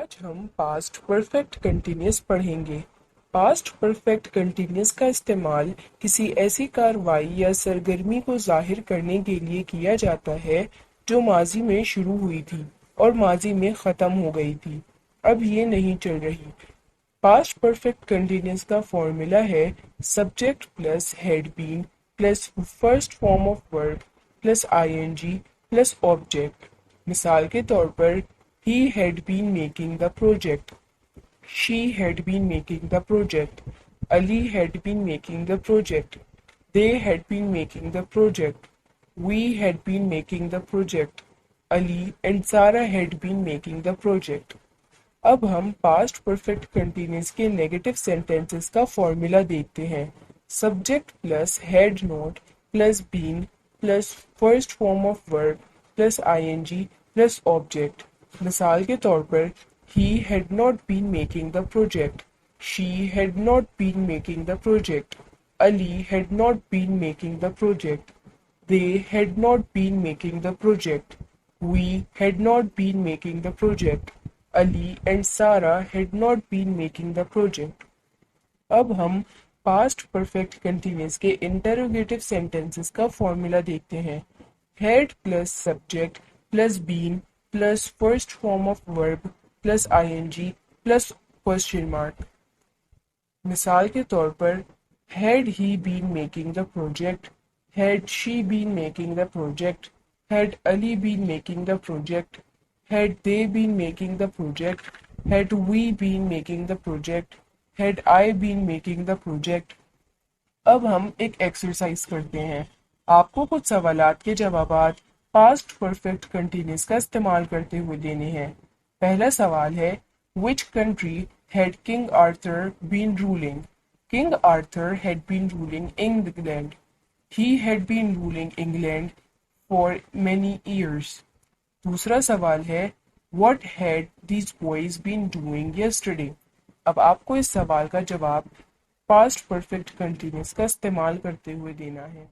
आज हम past perfect continuous पढ़ेंगे। पास्ट परफेक्ट कंटीन्यूअस का इस्तेमाल किसी ऐसी कार्रवाई या सरगर्मी को जाहिर करने के लिए किया जाता है जो माजी में शुरू हुई थी और माजी में ख़त्म हो गई थी, अब ये नहीं चल रही। पास्ट परफेक्ट कंटीन्यूअस का फॉर्मूला है subject plus had been plus first form of verb plus ING plus object. मिसाल के तौर पर he had been making the project, she had been making the project, Ali had been making the project, they had been making the project, we had been making the project, Ali and Sarah had been making the project। अब हम past perfect continuous के negative sentences का formula देखते हैं। Subject plus had not plus been plus first form of verb plus ING plus object. मिसाल के तौर पर he had not been making the project, she had not been making the project, Ali had not been making the project, they had not been making the project, we had not been making the project, Ali and Sarah had not been making the project। अब हम past perfect continuous के interrogative sentences का formula देखते हैं। Had plus subject plus been plus first form of verb plus ING plus question mark. मिसाल के तौर पर had he been making the project, had she been making the project, had Ali been making the project, had they been making the project, had we been making the project, had I been making the project. अब हम एक exercise करते हैं। आपको कुछ सवालात के जवाबात past perfect continuous का इस्तेमाल करते हुए देने हैं। पहला सवाल है which country had king Arthur been ruling. King Arthur had been ruling England. He had been ruling England for many years. दूसरा सवाल है what had these boys been doing yesterday. अब आपको इस सवाल का जवाब पास्ट परफेक्ट कंटीन्यूअस का इस्तेमाल करते हुए देना है।